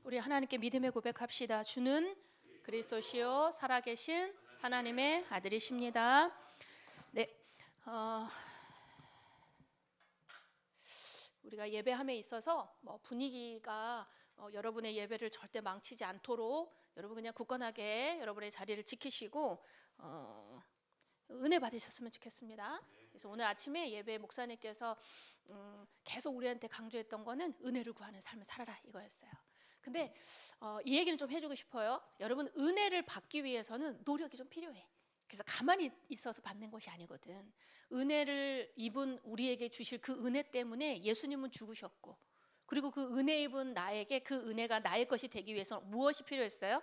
우리 하나님께 믿음의 고백합시다. 주는 그리스도시요 살아계신 하나님의 아들이십니다. 네, 우리가 예배함에 있어서 분위기가 여러분의 예배를 절대 망치지 않도록 여러분 그냥 굳건하게 여러분의 자리를 지키시고 은혜 받으셨으면 좋겠습니다. 그래서 오늘 아침에 예배 목사님께서 계속 우리한테 강조했던 거는 은혜를 구하는 삶을 살아라 이거였어요. 근데 이 얘기는 좀 해주고 싶어요. 여러분 은혜를 받기 위해서는 노력이 좀 필요해. 그래서 가만히 있어서 받는 것이 아니거든. 은혜를 입은 우리에게 주실 그 은혜 때문에 예수님은 죽으셨고, 그리고 그 은혜 입은 나에게 그 은혜가 나의 것이 되기 위해서 무엇이 필요했어요?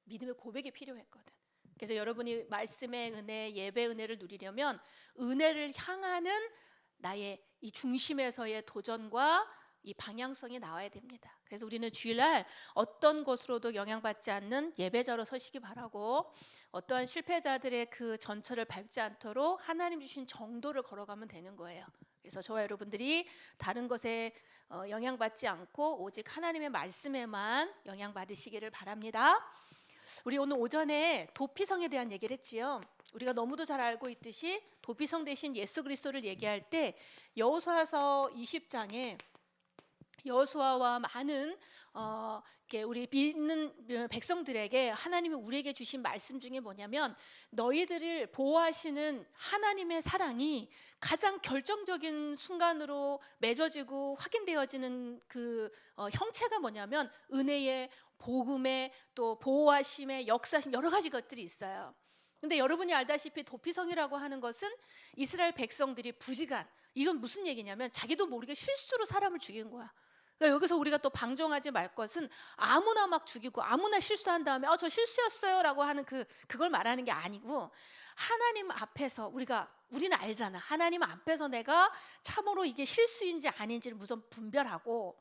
믿음의 고백이 필요했거든. 그래서 여러분이 말씀의 은혜, 예배 은혜를 누리려면 은혜를 향하는 나의 이 중심에서의 도전과 이 방향성이 나와야 됩니다. 그래서 우리는 주일날 어떤 것으로도 영향받지 않는 예배자로 서시기 바라고, 어떠한 실패자들의 그 전철을 밟지 않도록 하나님 주신 정도를 걸어가면 되는 거예요. 그래서 저와 여러분들이 다른 것에 영향받지 않고 오직 하나님의 말씀에만 영향받으시기를 바랍니다. 우리 오늘 오전에 도피성에 대한 얘기를 했지요. 우리가 너무도 잘 알고 있듯이 도피성 대신 예수 그리스도를 얘기할 때 여호수아서 20장에 여호수아와 많은 우리 믿는 백성들에게 하나님이 우리에게 주신 말씀 중에 뭐냐면, 너희들을 보호하시는 하나님의 사랑이 가장 결정적인 순간으로 맺어지고 확인되어지는 그 형체가 뭐냐면 은혜의, 복음의, 또 보호하심의, 역사심, 여러 가지 것들이 있어요. 근데 여러분이 알다시피 도피성이라고 하는 것은 이스라엘 백성들이 부지간, 이건 무슨 얘기냐면 자기도 모르게 실수로 사람을 죽인 거야. 그러니까 여기서 우리가 또 방종하지 말 것은 아무나 막 죽이고 아무나 실수한 다음에 저 실수였어요 라고 하는 그걸 말하는 게 아니고, 하나님 앞에서 우리는 알잖아. 하나님 앞에서 내가 참으로 이게 실수인지 아닌지를 우선 분별하고,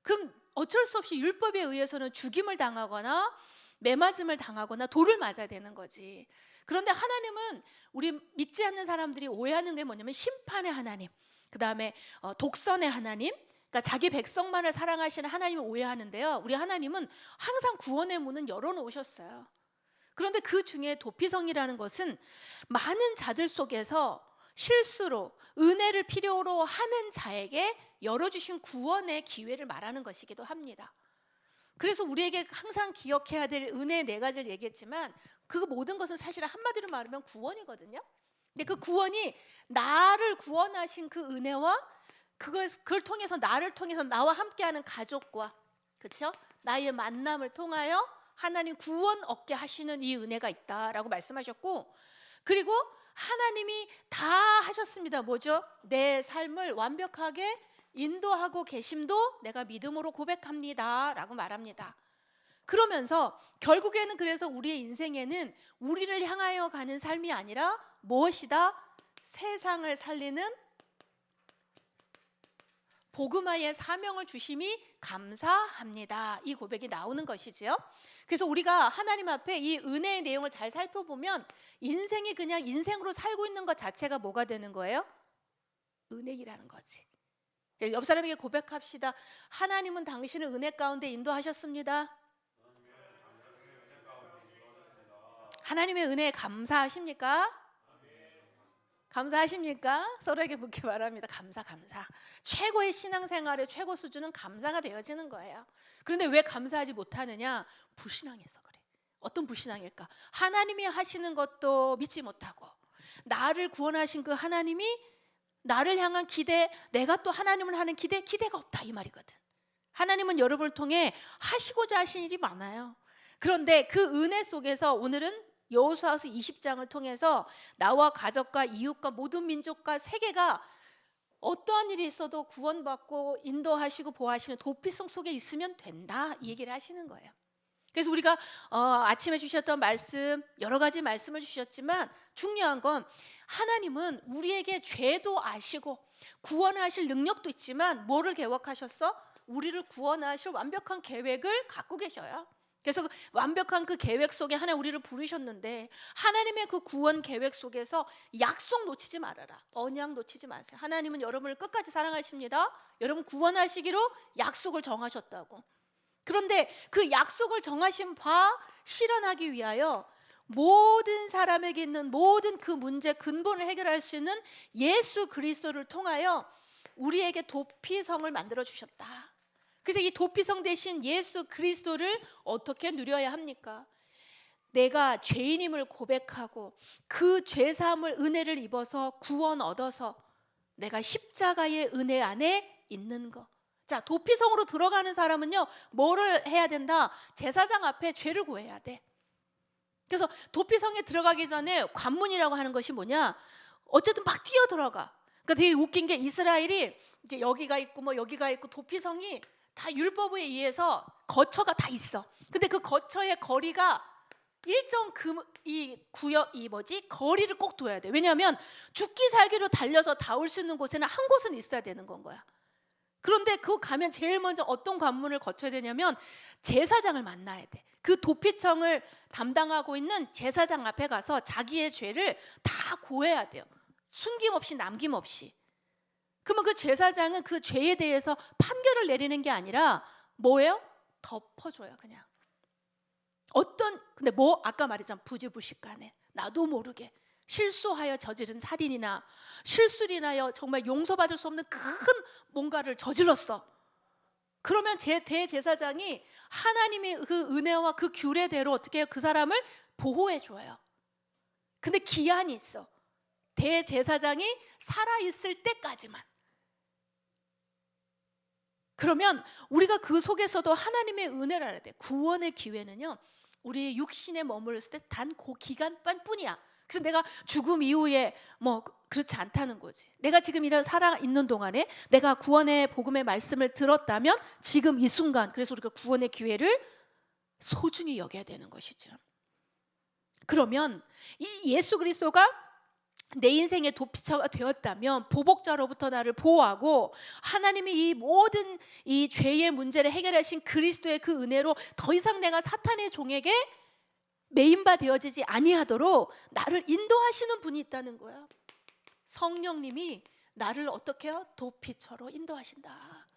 그럼 어쩔 수 없이 율법에 의해서는 죽임을 당하거나 매맞음을 당하거나 돌을 맞아야 되는 거지. 그런데 하나님은 우리 믿지 않는 사람들이 오해하는 게 뭐냐면 심판의 하나님, 그 다음에 독선의 하나님, 그러니까 자기 백성만을 사랑하시는 하나님을 오해하는데요. 우리 하나님은 항상 구원의 문은 열어놓으셨어요. 그런데 그 중에 도피성이라는 것은 많은 자들 속에서 실수로 은혜를 필요로 하는 자에게 열어주신 구원의 기회를 말하는 것이기도 합니다. 그래서 우리에게 항상 기억해야 될 은혜 네 가지를 얘기했지만, 그 모든 것은 사실 한마디로 말하면 구원이거든요. 근데 그 구원이 나를 구원하신 그 은혜와 그걸 통해서 나를 통해서 나와 함께하는 가족과, 그렇죠? 나의 만남을 통하여 하나님 구원 얻게 하시는 이 은혜가 있다라고 말씀하셨고, 그리고 하나님이 다 하셨습니다. 뭐죠? 내 삶을 완벽하게 인도하고 계심도 내가 믿음으로 고백합니다 라고 말합니다. 그러면서 결국에는 그래서 우리의 인생에는 우리를 향하여 가는 삶이 아니라 무엇이다? 세상을 살리는 복음화의 사명을 주심이 감사합니다. 이 고백이 나오는 것이지요. 그래서 우리가 하나님 앞에 이 은혜의 내용을 잘 살펴보면 인생이 그냥 인생으로 살고 있는 것 자체가 뭐가 되는 거예요? 은혜이라는 거지. 옆 사람에게 고백합시다. 하나님은 당신을 은혜 가운데 인도하셨습니다. 하나님의 은혜에 감사하십니까? 감사하십니까? 서로에게 묻기 바랍니다. 감사. 최고의 신앙생활의 최고 수준은 감사가 되어지는 거예요. 그런데 왜 감사하지 못하느냐? 불신앙해서 그래. 어떤 불신앙일까? 하나님이 하시는 것도 믿지 못하고, 나를 구원하신 그 하나님이 나를 향한 기대, 내가 또 하나님을 하는 기대가 없다 이 말이거든. 하나님은 여러분을 통해 하시고자 하신 일이 많아요. 그런데 그 은혜 속에서 오늘은 여호수아서 20장을 통해서 나와 가족과 이웃과 모든 민족과 세계가 어떠한 일이 있어도 구원받고 인도하시고 보호하시는 도피성 속에 있으면 된다 이 얘기를 하시는 거예요. 그래서 우리가 아침에 주셨던 말씀, 여러 가지 말씀을 주셨지만 중요한 건 하나님은 우리에게 죄도 아시고 구원하실 능력도 있지만 뭐를 계획하셨어? 우리를 구원하실 완벽한 계획을 갖고 계셔요. 그래서 완벽한 그 계획 속에 하나님 우리를 부르셨는데, 하나님의 그 구원 계획 속에서 약속 놓치지 말아라. 언약 놓치지 마세요. 하나님은 여러분을 끝까지 사랑하십니다. 여러분 구원하시기로 약속을 정하셨다고. 그런데 그 약속을 정하신 바 실현하기 위하여 모든 사람에게 있는 모든 그 문제 근본을 해결할 수 있는 예수 그리스도를 통하여 우리에게 도피성을 만들어 주셨다. 그래서 이 도피성 대신 예수 그리스도를 어떻게 누려야 합니까? 내가 죄인임을 고백하고 그 죄사함을 은혜를 입어서 구원 얻어서 내가 십자가의 은혜 안에 있는 것. 자, 도피성으로 들어가는 사람은요, 뭐를 해야 된다? 제사장 앞에 죄를 고해야 돼. 그래서 도피성에 들어가기 전에 관문이라고 하는 것이 뭐냐? 어쨌든 막 뛰어 들어가. 그러니까 되게 웃긴 게 이스라엘이 이제 여기가 있고 뭐 여기가 있고 도피성이 다 율법에 의해서 거처가 다 있어. 근데 그 거처의 거리가 일정 거리를 꼭 둬야 돼. 왜냐하면 죽기 살기로 달려서 닿을 수 있는 곳에는 한 곳은 있어야 되는 건 거야. 그런데 그거 가면 제일 먼저 어떤 관문을 거쳐야 되냐면 제사장을 만나야 돼. 그 도피청을 담당하고 있는 제사장 앞에 가서 자기의 죄를 다 고해야 돼요. 숨김없이 남김없이. 그러면 그 제사장은 그 죄에 대해서 판결을 내리는 게 아니라 뭐예요? 덮어줘요. 그냥. 근데 뭐 아까 말했잖아. 부지불식간에 나도 모르게 실수하여 저지른 살인이나 실수로 인하여 정말 용서받을 수 없는 큰 뭔가를 저질렀어. 그러면 대제사장이 하나님의 그 은혜와 그 규례대로 어떻게 해요? 그 사람을 보호해 줘요. 근데 기한이 있어. 대제사장이 살아있을 때까지만. 그러면 우리가 그 속에서도 하나님의 은혜를 알아야 돼. 구원의 기회는요, 우리의 육신에 머물렀을 때 단 그 기간뿐이야. 그래서 내가 죽음 이후에 뭐 그렇지 않다는 거지. 내가 지금 이런 살아 있는 동안에 내가 구원의 복음의 말씀을 들었다면 지금 이 순간, 그래서 우리가 구원의 기회를 소중히 여겨야 되는 것이죠. 그러면 이 예수 그리스도가 내 인생의 도피처가 되었다면, 보복자로부터 나를 보호하고 하나님이 이 모든 이 죄의 문제를 해결하신 그리스도의 그 은혜로 더 이상 내가 사탄의 종에게 메인바 되어지지 아니하도록 나를 인도하시는 분이 있다는 거야. 성령님이 나를 어떻게 해요? 도피처로 인도하신다.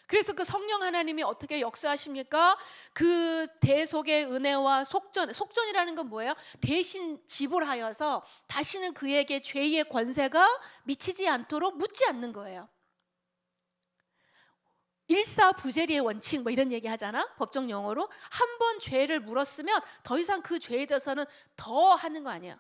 그래서 그 성령 하나님이 어떻게 역사하십니까? 그 대속의 은혜와 속전이라는 건 뭐예요? 대신 지불하여서 다시는 그에게 죄의 권세가 미치지 않도록 묻지 않는 거예요. 일사부재리의 원칙 뭐 이런 얘기 하잖아. 법정 용어로. 한 번 죄를 물었으면 더 이상 그 죄에 대해서는 더 하는 거 아니야.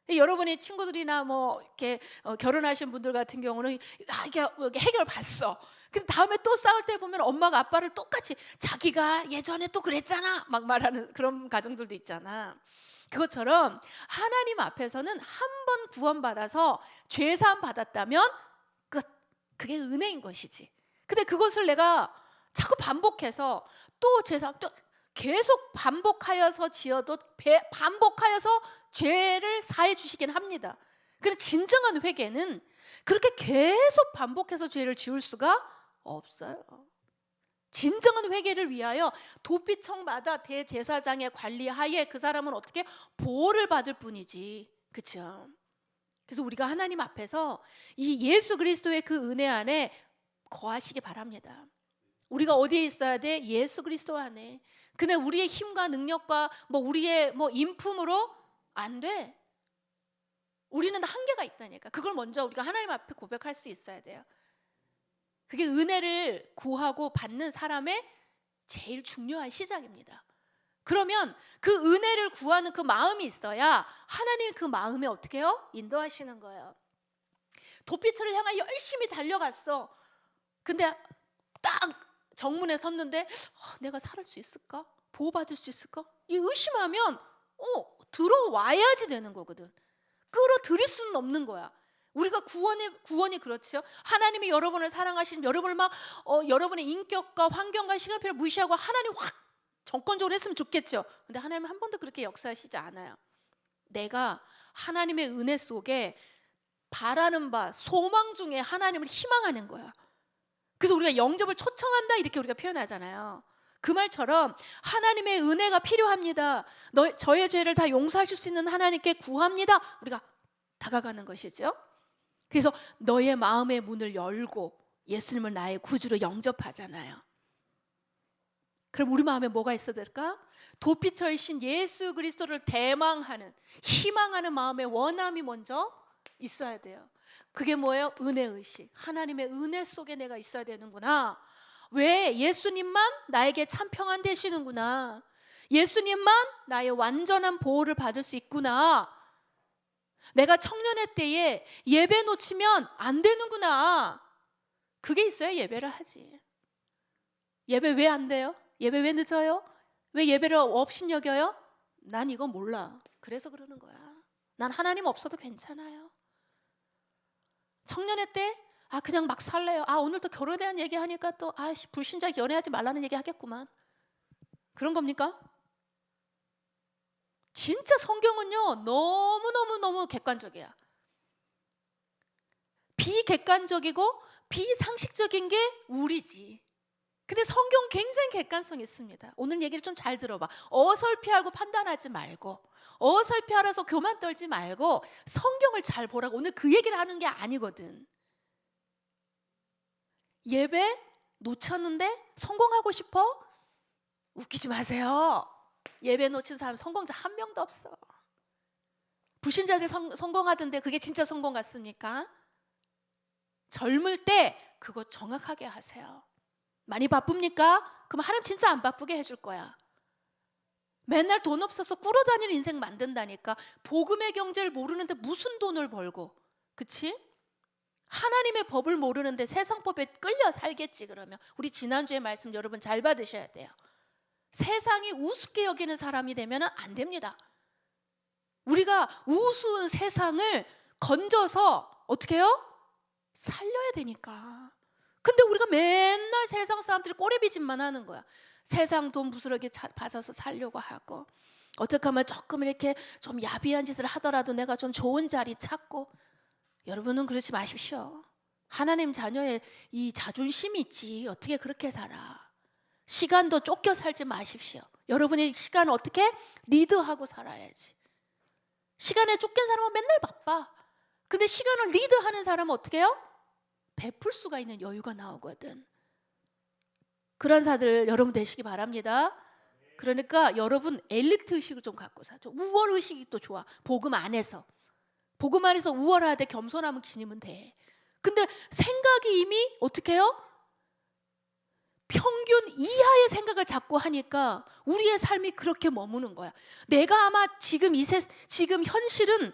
여러분의 친구들이나 뭐 이렇게 결혼하신 분들 같은 경우는 이게 해결 봤어. 근데 다음에 또 싸울 때 보면 엄마가 아빠를 똑같이 자기가 예전에 또 그랬잖아 막 말하는 그런 가정들도 있잖아. 그것처럼 하나님 앞에서는 한 번 구원받아서 죄사함 받았다면 끝. 그게 은혜인 것이지. 근데 그것을 내가 자꾸 반복해서 또 죄사함 또 계속 반복하여서 지어도 반복하여서 죄를 사해 주시긴 합니다. 그런데 진정한 회개는 그렇게 계속 반복해서 죄를 지을 수가 없어요. 진정한 회개를 위하여 도피청마다 대제사장의 관리하에 그 사람은 어떻게 보호를 받을 뿐이지. 그렇죠? 그래서 우리가 하나님 앞에서 이 예수 그리스도의 그 은혜 안에 거하시기 바랍니다. 우리가 어디에 있어야 돼? 예수 그리스도 안에. 근데 우리의 힘과 능력과 뭐 우리의 뭐 인품으로 안 돼. 우리는 한계가 있다니까. 그걸 먼저 우리가 하나님 앞에 고백할 수 있어야 돼요. 그게 은혜를 구하고 받는 사람의 제일 중요한 시작입니다. 그러면 그 은혜를 구하는 그 마음이 있어야 하나님이 그 마음에 어떻게 해요? 인도하시는 거예요. 도피처를 향해 열심히 달려갔어. 근데 딱 정문에 섰는데 내가 살을 수 있을까? 보호받을 수 있을까? 이 의심하면 들어와야지 되는 거거든. 끌어들일 수는 없는 거야. 우리가 구원이 그렇죠. 하나님이 여러분을 사랑하시면 여러분을 여러분의 인격과 환경과 시간표를 무시하고 하나님 확 정권적으로 했으면 좋겠죠. 근데 하나님은 한 번도 그렇게 역사하시지 않아요. 내가 하나님의 은혜 속에 바라는 바 소망 중에 하나님을 희망하는 거야. 그래서 우리가 영접을 초청한다 이렇게 우리가 표현하잖아요. 그 말처럼 하나님의 은혜가 필요합니다. 저의 죄를 다 용서하실 수 있는 하나님께 구합니다. 우리가 다가가는 것이죠. 그래서 너의 마음의 문을 열고 예수님을 나의 구주로 영접하잖아요. 그럼 우리 마음에 뭐가 있어야 될까? 도피처이신 예수 그리스도를 대망하는, 희망하는 마음의 원함이 먼저 있어야 돼요. 그게 뭐예요? 은혜의식. 하나님의 은혜 속에 내가 있어야 되는구나. 왜? 예수님만 나에게 참 평안 되시는구나. 예수님만 나의 완전한 보호를 받을 수 있구나. 내가 청년의 때에 예배 놓치면 안 되는구나. 그게 있어야 예배를 하지. 예배 왜 안 돼요? 예배 왜 늦어요? 왜 예배를 업신여겨요? 난 이거 몰라. 그래서 그러는 거야. 난 하나님 없어도 괜찮아요. 청년의 때 그냥 막 살래요. 오늘 또 결혼에 대한 얘기하니까 또 불신자 연애하지 말라는 얘기 하겠구만. 그런 겁니까? 진짜 성경은요 너무너무 객관적이야. 비객관적이고 비상식적인 게 우리지. 근데 성경 굉장히 객관성이 있습니다. 오늘 얘기를 좀 잘 들어봐. 어설피하고 판단하지 말고, 어설피 알아서 교만 떨지 말고 성경을 잘 보라고. 오늘 그 얘기를 하는 게 아니거든. 예배 놓쳤는데 성공하고 싶어? 웃기지 마세요. 예배 놓친 사람 성공자 한 명도 없어. 불신자들 성공하던데 그게 진짜 성공 같습니까? 젊을 때 그거 정확하게 하세요. 많이 바쁩니까? 그럼 하나님 진짜 안 바쁘게 해줄 거야. 맨날 돈 없어서 꿇어다니는 인생 만든다니까. 복음의 경제를 모르는데 무슨 돈을 벌고, 그치? 하나님의 법을 모르는데 세상 법에 끌려 살겠지. 그러면 우리 지난주에 말씀 여러분 잘 받으셔야 돼요. 세상이 우습게 여기는 사람이 되면 안 됩니다. 우리가 우스운 세상을 건져서 어떻게 해요? 살려야 되니까. 근데 우리가 맨날 세상 사람들이 꼬리비짓만 하는 거야. 세상 돈 부스러기 받아서 살려고 하고, 어떻게 하면 조금 이렇게 좀 야비한 짓을 하더라도 내가 좀 좋은 자리 찾고. 여러분은 그러지 마십시오. 하나님 자녀의 이 자존심이 있지. 어떻게 그렇게 살아? 시간도 쫓겨 살지 마십시오. 여러분의 시간을 어떻게 리드하고 살아야지. 시간에 쫓긴 사람은 맨날 바빠. 근데 시간을 리드하는 사람은 어떻게 해요? 베풀 수가 있는 여유가 나오거든. 그런 사들 여러분 되시기 바랍니다. 그러니까 여러분 엘리트 의식을 좀 갖고 살죠. 우월 의식이 또 좋아. 복음 안에서 우월하되 겸손함을 지니면 돼. 근데 생각이 이미 어떻게 해요? 평균 이하의 생각을 자꾸 하니까 우리의 삶이 그렇게 머무는 거야. 내가 아마 지금 현실은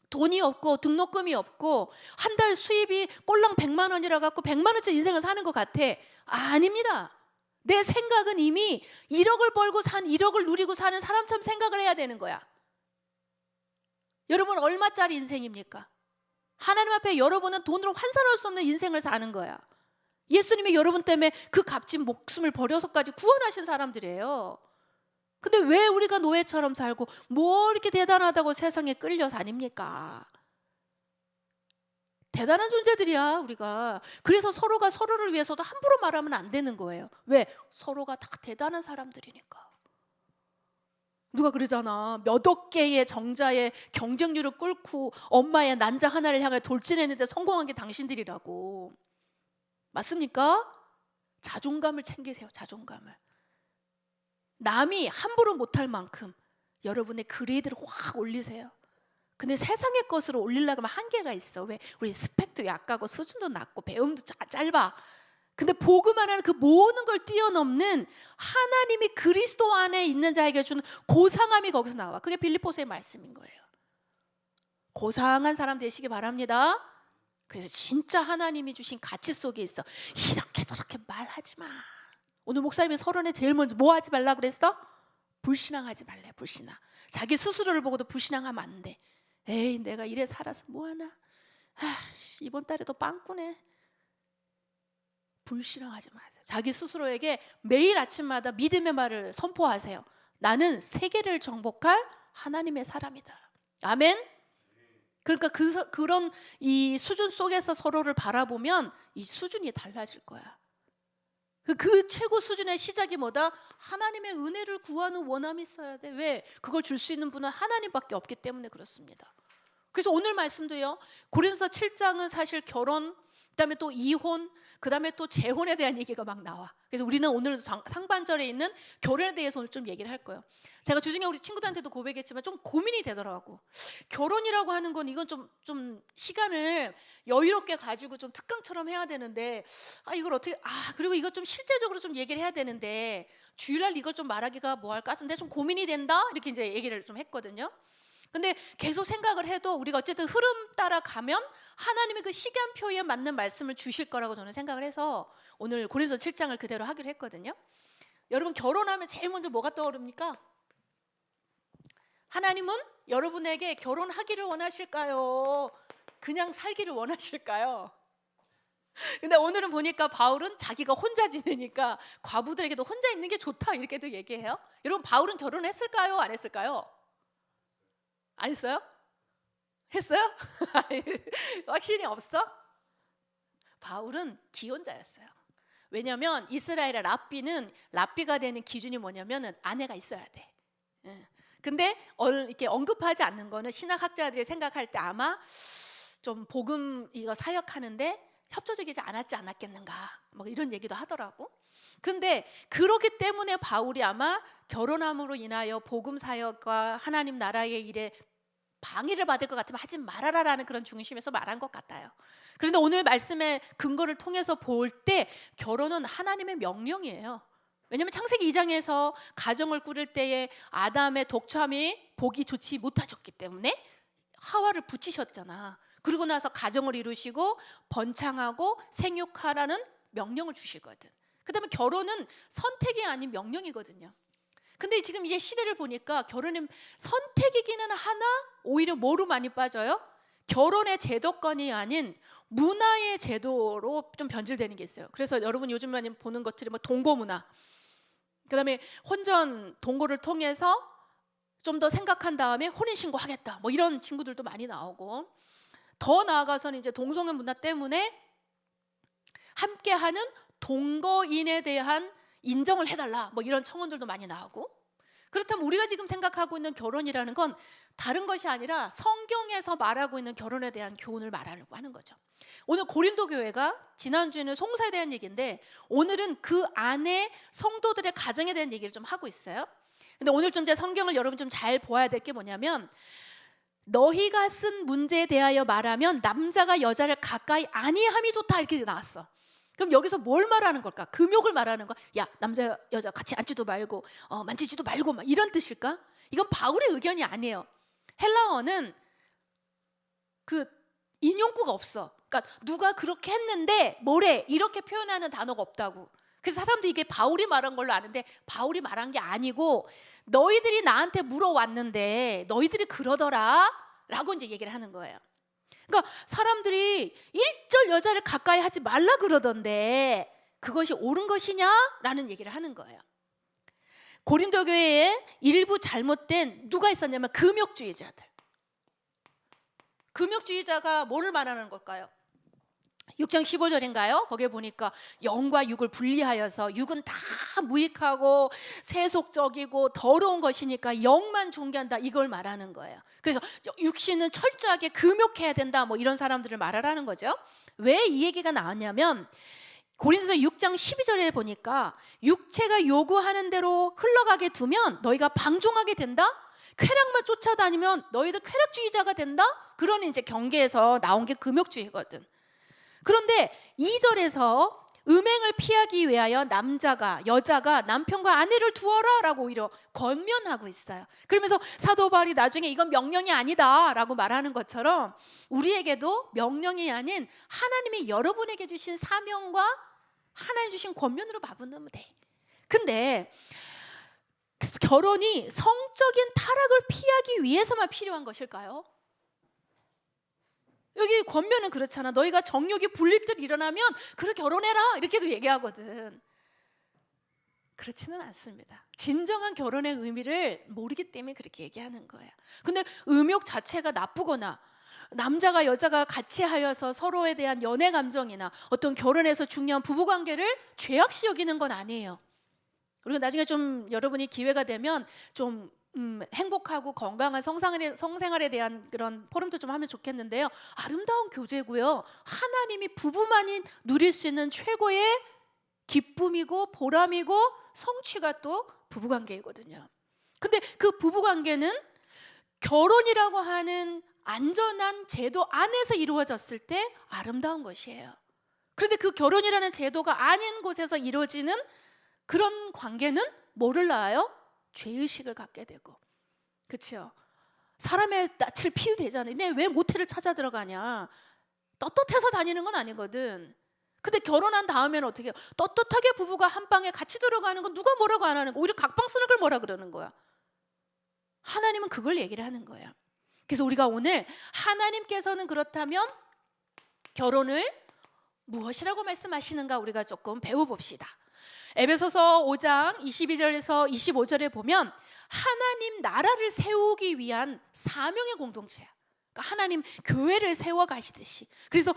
돈이 없고 등록금이 없고 한 달 수입이 꼴랑 100만 원이라 갖고 100만 원짜리 인생을 사는 것 같아. 아닙니다. 내 생각은 이미 1억을 벌고 1억을 누리고 사는 사람처럼 생각을 해야 되는 거야. 여러분 얼마짜리 인생입니까? 하나님 앞에 여러분은 돈으로 환산할 수 없는 인생을 사는 거야. 예수님이 여러분 때문에 그 값진 목숨을 버려서까지 구원하신 사람들이에요. 근데 왜 우리가 노예처럼 살고 뭐 이렇게 대단하다고 세상에 끌려 다닙니까? 대단한 존재들이야 우리가. 그래서 서로가 서로를 위해서도 함부로 말하면 안 되는 거예요. 왜? 서로가 다 대단한 사람들이니까. 누가 그러잖아. 몇억 개의 정자의 경쟁률을 뚫고 엄마의 난자 하나를 향해 돌진했는데 성공한 게 당신들이라고. 맞습니까? 자존감을 챙기세요. 자존감을. 남이 함부로 못할 만큼 여러분의 그레이드를 확 올리세요. 근데 세상의 것으로 올리려고 하면 한계가 있어. 왜? 우리 스펙도 약하고 수준도 낮고 배움도 짧아. 근데 복음 안에는 그 모든 걸 뛰어넘는 하나님이 그리스도 안에 있는 자에게 주는 고상함이 거기서 나와. 그게 빌립보서의 말씀인 거예요. 고상한 사람 되시기 바랍니다. 그래서 진짜 하나님이 주신 가치 속에 있어. 이렇게 저렇게 말하지 마. 오늘 목사님이 서론에 제일 먼저 뭐 하지 말라 그랬어? 불신앙하지 말래. 불신앙. 자기 스스로를 보고도 불신앙하면 안 돼. 에이 내가 이래 살아서 뭐하나. 이번 달에도 빵꾸네. 불신앙하지 마세요. 자기 스스로에게 매일 아침마다 믿음의 말을 선포하세요. 나는 세계를 정복할 하나님의 사람이다. 아멘. 그러니까 그런 이 수준 속에서 서로를 바라보면 이 수준이 달라질 거야. 그 최고 수준의 시작이 뭐다? 하나님의 은혜를 구하는 원함이 있어야 돼. 왜? 그걸 줄 수 있는 분은 하나님밖에 없기 때문에 그렇습니다. 그래서 오늘 말씀도요. 고린도서 7장은 사실 결혼, 그다음에 또 이혼, 그 다음에 또 재혼에 대한 얘기가 막 나와. 그래서 우리는 오늘 상반절에 있는 결혼에 대해서 오늘 좀 얘기를 할 거예요. 제가 주중에 우리 친구들한테도 고백했지만 좀 고민이 되더라고. 결혼이라고 하는 건 이건 좀 시간을 여유롭게 가지고 좀 특강처럼 해야 되는데, 이걸 어떻게, 그리고 이거 좀 실제적으로 좀 얘기를 해야 되는데 주일날 이걸 좀 말하기가 뭐 할까 근데 좀 고민이 된다, 이렇게 이제 얘기를 좀 했거든요. 근데 계속 생각을 해도 우리가 어쨌든 흐름 따라 가면 하나님의 그 시간표에 맞는 말씀을 주실 거라고 저는 생각을 해서 오늘 고린도서 7장을 그대로 하기로 했거든요. 여러분, 결혼하면 제일 먼저 뭐가 떠오릅니까? 하나님은 여러분에게 결혼하기를 원하실까요? 그냥 살기를 원하실까요? 근데 오늘은 보니까 바울은 자기가 혼자 지내니까 과부들에게도 혼자 있는 게 좋다, 이렇게도 얘기해요. 여러분, 바울은 결혼했을까요? 안 했을까요? 안 했어요? 했어요? 확신이 없어? 바울은 기혼자였어요. 왜냐하면 이스라엘의 랍비가 되는 기준이 뭐냐면은 아내가 있어야 돼. 근데 이렇게 언급하지 않는 거는 신학학자들이 생각할 때 아마 좀 복음 이거 사역하는데 협조적이지 않았겠는가, 뭐 이런 얘기도 하더라고. 근데 그렇기 때문에 바울이 아마 결혼함으로 인하여 복음 사역과 하나님 나라의 일에 방해를 받을 것 같으면 하지 말아라라는 그런 중심에서 말한 것 같아요. 그런데 오늘 말씀의 근거를 통해서 볼 때 결혼은 하나님의 명령이에요. 왜냐하면 창세기 2장에서 가정을 꾸릴 때에 아담의 독참이 보기 좋지 못하셨기 때문에 하와를 붙이셨잖아. 그러고 나서 가정을 이루시고 번창하고 생육하라는 명령을 주시거든. 그 다음에 결혼은 선택이 아닌 명령이거든요. 근데 지금 이제 시대를 보니까 결혼은 선택이기는 하나 오히려 뭐로 많이 빠져요? 결혼의 제도권이 아닌 문화의 제도로 좀 변질되는 게 있어요. 그래서 여러분 요즘 많이 보는 것들이 뭐 동거 문화, 그다음에 혼전 동거를 통해서 좀 더 생각한 다음에 혼인신고 하겠다, 뭐 이런 친구들도 많이 나오고, 더 나아가서는 이제 동성애 문화 때문에 함께하는 동거인에 대한 인정을 해달라, 뭐 이런 청원들도 많이 나오고. 그렇다면 우리가 지금 생각하고 있는 결혼이라는 건 다른 것이 아니라 성경에서 말하고 있는 결혼에 대한 교훈을 말하려고 하는 거죠. 오늘 고린도 교회가, 지난주에는 송사에 대한 얘기인데 오늘은 그 안에 성도들의 가정에 대한 얘기를 좀 하고 있어요. 근데 오늘 좀 제 성경을 여러분 좀 잘 보아야 될 게 뭐냐면, 너희가 쓴 문제에 대하여 말하면 남자가 여자를 가까이 아니함이 좋다, 이렇게 나왔어. 그럼 여기서 뭘 말하는 걸까? 금욕을 말하는 거야? 야, 남자 여자 같이 앉지도 말고 만지지도 말고, 막 이런 뜻일까? 이건 바울의 의견이 아니에요. 헬라어는 그 인용구가 없어. 그러니까 누가 그렇게 했는데 뭐래, 이렇게 표현하는 단어가 없다고. 그래서 사람들이 이게 바울이 말한 걸로 아는데 바울이 말한 게 아니고, 너희들이 나한테 물어왔는데 너희들이 그러더라 라고 이제 얘기를 하는 거예요. 그러니까 사람들이 1절 여자를 가까이 하지 말라 그러던데 그것이 옳은 것이냐? 라는 얘기를 하는 거예요. 고린도 교회에 일부 잘못된 누가 있었냐면 금욕주의자들. 금욕주의자가 뭐를 말하는 걸까요? 6장 15절인가요? 거기에 보니까 영과 육을 분리하여서 육은 다 무익하고 세속적이고 더러운 것이니까 영만 존귀한다, 이걸 말하는 거예요. 그래서 육신은 철저하게 금욕해야 된다, 뭐 이런 사람들을 말하라는 거죠. 왜 이 얘기가 나왔냐면 고린도서 6장 12절에 보니까 육체가 요구하는 대로 흘러가게 두면 너희가 방종하게 된다? 쾌락만 쫓아다니면 너희들 쾌락주의자가 된다? 그런 이제 경계에서 나온 게 금욕주의거든. 그런데 2절에서 음행을 피하기 위하여 여자가 남편과 아내를 두어라 라고 오히려 권면하고 있어요. 그러면서 사도 바울이 나중에 이건 명령이 아니다 라고 말하는 것처럼 우리에게도 명령이 아닌 하나님이 여러분에게 주신 사명과 하나님 주신 권면으로 마무리하면 돼. 근데 결혼이 성적인 타락을 피하기 위해서만 필요한 것일까요? 여기 권면은 그렇잖아. 너희가 정욕이 불릴 듯 일어나면 그래 결혼해라, 이렇게도 얘기하거든. 그렇지는 않습니다. 진정한 결혼의 의미를 모르기 때문에 그렇게 얘기하는 거예요. 근데 음욕 자체가 나쁘거나 남자가 여자가 같이 하여서 서로에 대한 연애 감정이나 어떤 결혼에서 중요한 부부관계를 죄악시 여기는 건 아니에요. 그리고 나중에 좀 여러분이 기회가 되면 좀 행복하고 건강한 성생활에 대한 그런 포럼도 좀 하면 좋겠는데요. 아름다운 교제고요. 하나님이 부부만이 누릴 수 있는 최고의 기쁨이고 보람이고 성취가 또 부부관계이거든요. 근데 그 부부관계는 결혼이라고 하는 안전한 제도 안에서 이루어졌을 때 아름다운 것이에요. 그런데 그 결혼이라는 제도가 아닌 곳에서 이루어지는 그런 관계는 뭐를 낳아요? 죄의식을 갖게 되고, 그렇죠? 사람의 낯을 피우대잖아요. 내 왜 모텔을 찾아 들어가냐? 떳떳해서 다니는 건 아니거든. 근데 결혼한 다음에는 어떻게 해요? 떳떳하게 부부가 한 방에 같이 들어가는 건 누가 뭐라고 안 하는 거? 오히려 각방 쓰는 걸 뭐라 그러는 거야? 하나님은 그걸 얘기를 하는 거예요. 그래서 우리가 오늘 하나님께서는 그렇다면 결혼을 무엇이라고 말씀하시는가 우리가 조금 배워봅시다. 에베소서 5장 22절에서 25절에 보면 하나님 나라를 세우기 위한 사명의 공동체야. 그러니까 하나님 교회를 세워가시듯이. 그래서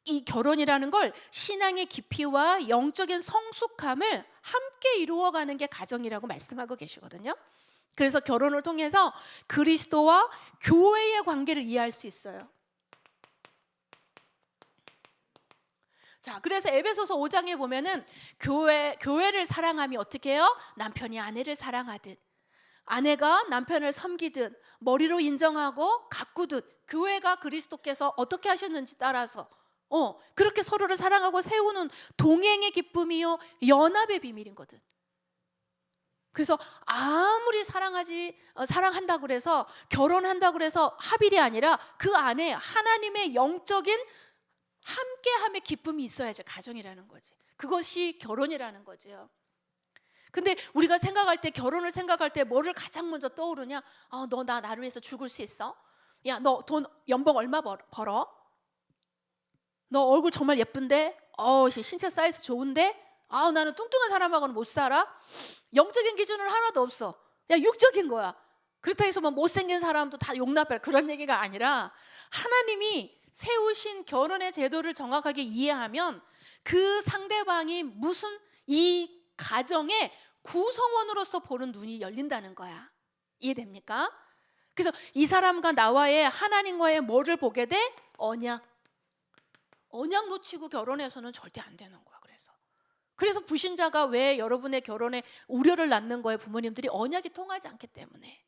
이 결혼이라는 걸 신앙의 깊이와 영적인 성숙함을 함께 이루어가는 게 가정이라고 말씀하고 계시거든요. 그래서 결혼을 통해서 그리스도와 교회의 관계를 이해할 수 있어요. 자, 그래서 에베소서 5장에 보면은 교회를 사랑함이 어떻게 해요? 남편이 아내를 사랑하듯, 아내가 남편을 섬기듯, 머리로 인정하고 가꾸듯, 교회가 그리스도께서 어떻게 하셨는지 따라서 그렇게 서로를 사랑하고 세우는 동행의 기쁨이요 연합의 비밀이거든. 그래서 아무리 사랑한다고 그래서 결혼한다고 그래서 합일이 아니라 그 안에 하나님의 영적인 함께함의 기쁨이 있어야지 가정이라는 거지. 그것이 결혼이라는 거지요. 근데 우리가 생각할 때, 결혼을 생각할 때 뭐를 가장 먼저 떠오르냐? 너 나를 위해서 죽을 수 있어? 야, 너 연봉 얼마 벌어? 너 얼굴 정말 예쁜데? 신체 사이즈 좋은데? 나는 뚱뚱한 사람하고는 못 살아? 영적인 기준은 하나도 없어. 야, 육적인 거야. 그렇다 해서 뭐 못생긴 사람도 다 용납할 그런 얘기가 아니라, 하나님이 세우신 결혼의 제도를 정확하게 이해하면 그 상대방이 무슨 이 가정의 구성원으로서 보는 눈이 열린다는 거야. 이해됩니까? 그래서 이 사람과 나와의 하나님과의 뭐를 보게 돼? 언약 놓치고 결혼해서는 절대 안 되는 거야. 그래서 불신자가 왜 여러분의 결혼에 우려를 낳는 거예요? 부모님들이 언약이 통하지 않기 때문에.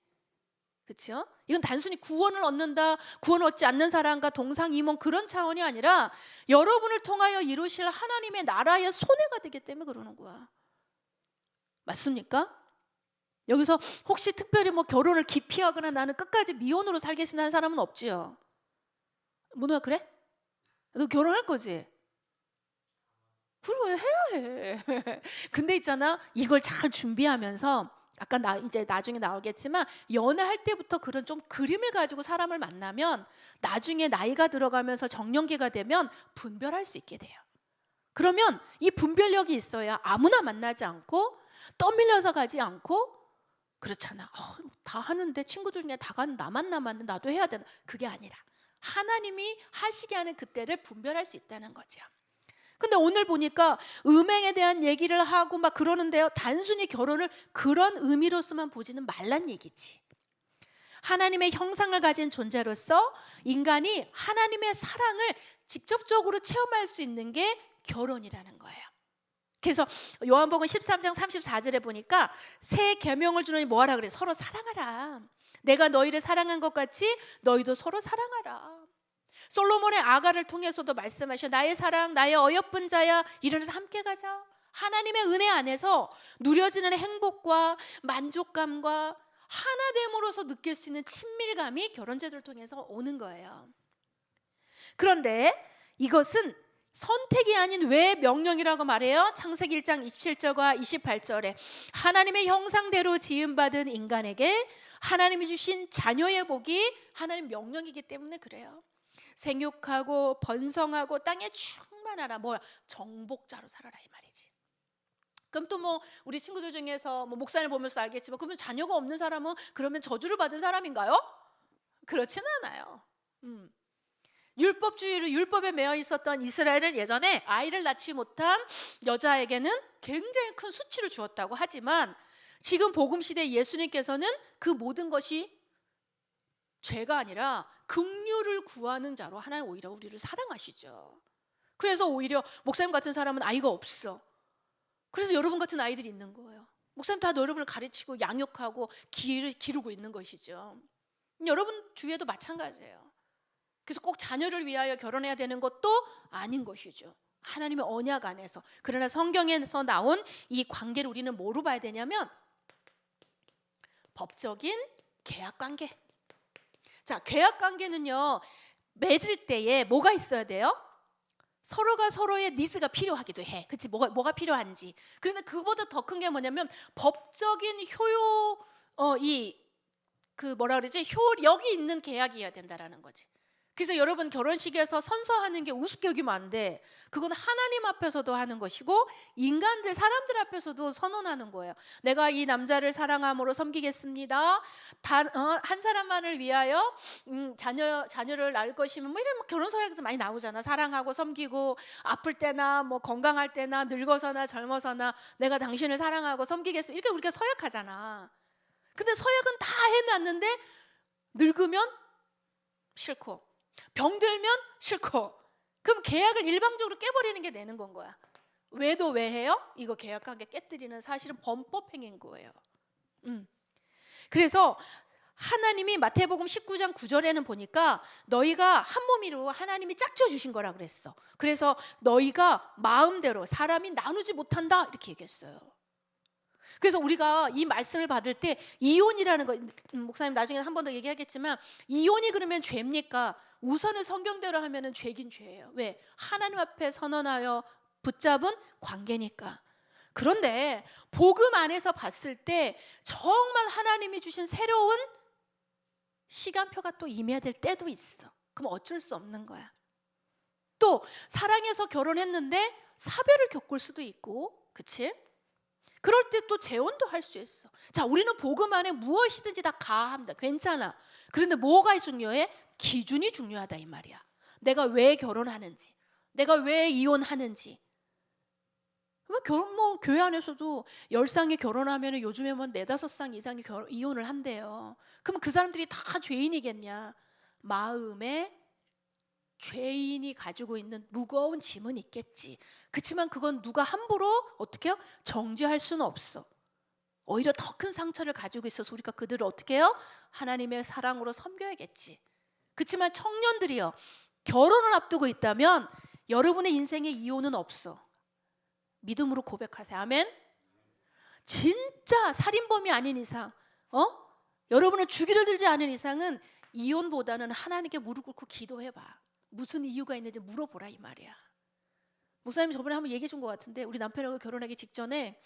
그렇죠? 이건 단순히 구원을 얻는다, 구원 얻지 않는 사람과 동상이몽 그런 차원이 아니라 여러분을 통하여 이루실 하나님의 나라의 손해가 되기 때문에 그러는 거야. 맞습니까? 여기서 혹시 특별히 뭐 결혼을 기피하거나 나는 끝까지 미혼으로 살겠습니다 하는 사람은 없지요? 문호야, 그래? 너 결혼할 거지? 그래, 해야 해. 근데 있잖아, 이걸 잘 준비하면서 아까 이제 나중에 나오겠지만 연애할 때부터 그런 좀 그림을 가지고 사람을 만나면 나중에 나이가 들어가면서 정년기가 되면 분별할 수 있게 돼요. 그러면 이 분별력이 있어야 아무나 만나지 않고 떠밀려서 가지 않고, 그렇잖아. 다 하는데 친구들 중에 다 가는 나만 남았는데 나도 해야 되나? 그게 아니라 하나님이 하시게 하는 그때를 분별할 수 있다는 거죠. 근데 오늘 보니까 음행에 대한 얘기를 하고 막 그러는데요, 단순히 결혼을 그런 의미로서만 보지는 말란 얘기지. 하나님의 형상을 가진 존재로서 인간이 하나님의 사랑을 직접적으로 체험할 수 있는 게 결혼이라는 거예요. 그래서 요한복음 13장 34절에 보니까 새 계명을 주노니 뭐하라 그래? 서로 사랑하라. 내가 너희를 사랑한 것 같이 너희도 서로 사랑하라. 솔로몬의 아가를 통해서도 말씀하셔. 나의 사랑, 나의 어여쁜 자야, 이러면서 함께 가자. 하나님의 은혜 안에서 누려지는 행복과 만족감과 하나됨으로서 느낄 수 있는 친밀감이 결혼제도를 통해서 오는 거예요. 그런데 이것은 선택이 아닌 왜 명령이라고 말해요? 창세기 1장 27절과 28절에 하나님의 형상대로 지음받은 인간에게 하나님이 주신 자녀의 복이 하나님 명령이기 때문에 그래요. 생육하고 번성하고 땅에 충만하라. 뭐야? 정복자로 살아라 이 말이지. 그럼 또 뭐 우리 친구들 중에서 뭐 목사님 보면서 알겠지만, 그러면 자녀가 없는 사람은 그러면 저주를 받은 사람인가요? 그렇지는 않아요. 율법주의로 율법에 매여 있었던 이스라엘은 예전에 아이를 낳지 못한 여자에게는 굉장히 큰 수치를 주었다고 하지만 지금 복음 시대 예수님께서는 그 모든 것이 죄가 아니라 긍휼을 구하는 자로 하나님 오히려 우리를 사랑하시죠. 그래서 오히려 목사님 같은 사람은 아이가 없어. 그래서 여러분 같은 아이들이 있는 거예요. 목사님 다 여러분을 가르치고 양육하고 기르고 있는 것이죠. 여러분 주위에도 마찬가지예요. 그래서 꼭 자녀를 위하여 결혼해야 되는 것도 아닌 것이죠. 하나님의 언약 안에서. 그러나 성경에서 나온 이 관계를 우리는 뭐로 봐야 되냐면 법적인 계약 관계. 자, 계약 관계는요, 맺을 때에 뭐가 있어야 돼요? 서로가 서로의 니즈가 필요하기도 해. 그치? 뭐가 필요한지. 그런데 그보다 더 큰 게 뭐냐면 법적인 효력이 있는 계약이어야 된다라는 거지. 그래서 여러분 결혼식에서 선서하는 게 우습게 여기면 안 돼. 그건 하나님 앞에서도 하는 것이고 사람들 앞에서도 선언하는 거예요. 내가 이 남자를 사랑함으로 섬기겠습니다. 한 사람만을 위하여 자녀를 낳을 것이면 뭐 이런 결혼 서약에도 많이 나오잖아. 사랑하고 섬기고 아플 때나 뭐 건강할 때나 늙어서나 젊어서나 내가 당신을 사랑하고 섬기겠습니다. 이렇게 우리가 서약하잖아. 근데 서약은 다 해놨는데 늙으면 싫고 병들면 싫고, 그럼 계약을 일방적으로 깨버리는 게 되는 건 거야. 왜도 왜 해요? 이거 계약관계 깨뜨리는 사실은 범법행위인 거예요. 그래서 하나님이 마태복음 19장 9절에는 보니까 너희가 한 몸이로 하나님이 짝져 주신 거라 그랬어. 그래서 너희가 마음대로 사람이 나누지 못한다 이렇게 얘기했어요. 그래서 우리가 이 말씀을 받을 때 이혼이라는 거, 목사님 나중에 한 번 더 얘기하겠지만 이혼이 그러면 죄입니까? 우선은 성경대로 하면은 죄긴 죄예요. 왜? 하나님 앞에 선언하여 붙잡은 관계니까. 그런데 복음 안에서 봤을 때 정말 하나님이 주신 새로운 시간표가 또 임해야 될 때도 있어. 그럼 어쩔 수 없는 거야. 또 사랑해서 결혼했는데 사별을 겪을 수도 있고, 그치? 그럴 때 또 재혼도 할 수 있어. 자, 우리는 복음 안에 무엇이든지 다 가합니다. 괜찮아. 그런데 뭐가 중요해? 기준이 중요하다 이 말이야. 내가 왜 결혼하는지, 내가 왜 이혼하는지. 교회 안에서도 10쌍이 결혼하면 요즘에 뭐 4-5쌍 이상이 이혼을 한대요. 그럼 그 사람들이 다 죄인이겠냐? 마음에 죄인이 가지고 있는 무거운 짐은 있겠지. 그렇지만 그건 누가 함부로 어떻게 해요? 정죄할 수는 없어. 오히려 더 큰 상처를 가지고 있어서 우리가 그들을 어떻게 해요? 하나님의 사랑으로 섬겨야겠지. 그렇지만 청년들이요, 결혼을 앞두고 있다면 여러분의 인생에 이혼은 없어. 믿음으로 고백하세요. 아멘. 진짜 살인범이 아닌 이상, 여러분은 주기를 들지 않은 이상은 이혼보다는 하나님께 무릎 꿇고 기도해봐. 무슨 이유가 있는지 물어보라 이 말이야. 목사님이 저번에 한번 얘기해 준 것 같은데, 우리 남편하고 결혼하기 직전에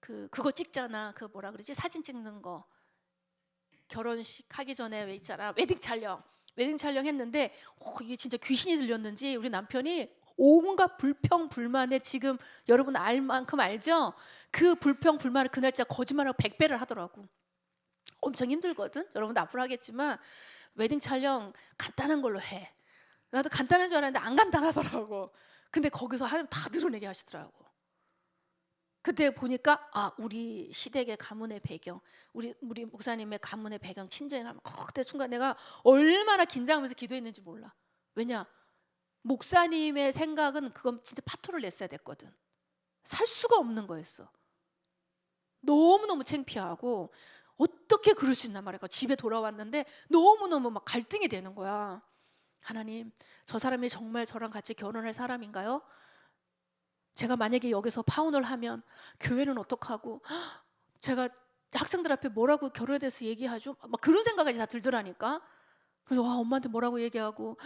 그거 찍잖아. 그 뭐라 그러지? 사진 찍는 거. 결혼식 하기 전에 왜 있잖아. 웨딩 촬영 했는데 이게 진짜 귀신이 들렸는지 우리 남편이 온갖 불평 불만에, 지금 여러분 알 만큼 알죠? 그 불평 불만을 그 날짜 거짓말하고 100배를 하더라고. 엄청 힘들거든. 여러분도 앞으로 하겠지만 웨딩 촬영 간단한 걸로 해. 나도 간단한 줄 알았는데 안 간단하더라고. 근데 거기서 하나님 다 드러내게 하시더라고. 그때 보니까 우리 시댁의 가문의 배경, 우리 목사님의 가문의 배경 친정하면 그때 순간 내가 얼마나 긴장하면서 기도했는지 몰라. 왜냐? 목사님의 생각은 그건 진짜 파토를 냈어야 됐거든. 살 수가 없는 거였어. 너무너무 창피하고 어떻게 그럴 수 있나 말이야. 집에 돌아왔는데 너무너무 막 갈등이 되는 거야. 하나님, 저 사람이 정말 저랑 같이 결혼할 사람인가요? 제가 만약에 여기서 파혼을 하면 교회는 어떡하고, 제가 학생들 앞에 뭐라고 결혼에 대해서 얘기하죠? 막 그런 생각이 다 들더라니까. 그래서 엄마한테 뭐라고 얘기하고,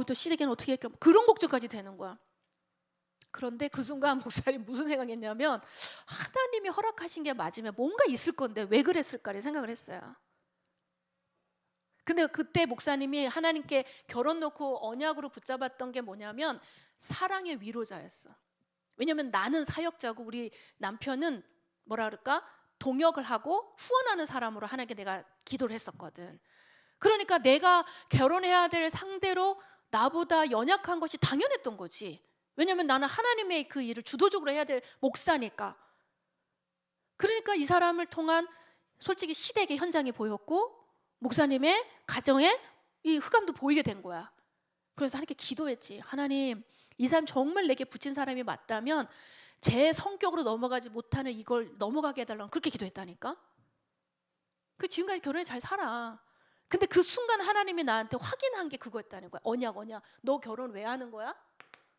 또 시댁에는 어떻게 할까, 그런 걱정까지 되는 거야. 그런데 그 순간 목사님 무슨 생각했냐면, 하나님이 허락하신 게 맞으면 뭔가 있을 건데 왜 그랬을까를 생각을 했어요. 근데 그때 목사님이 하나님께 결혼 놓고 언약으로 붙잡았던 게 뭐냐면 사랑의 위로자였어. 왜냐면 나는 사역자고 우리 남편은 뭐라 그럴까? 동역을 하고 후원하는 사람으로 하나님께 내가 기도를 했었거든. 그러니까 내가 결혼해야 될 상대로 나보다 연약한 것이 당연했던 거지. 왜냐면 나는 하나님의 그 일을 주도적으로 해야 될 목사니까. 그러니까 이 사람을 통한 솔직히 시댁의 현장이 보였고 목사님의 가정에 이 흑암도 보이게 된 거야. 그래서 하나님께 기도했지. 하나님, 이 사람 정말 내게 붙인 사람이 맞다면 제 성격으로 넘어가지 못하는 이걸 넘어가게 해달라고 그렇게 기도했다니까. 그 지금까지 결혼에 잘 살아. 근데 그 순간 하나님이 나한테 확인한 게 그거였다는 거야. 언약. 너 결혼 왜 하는 거야?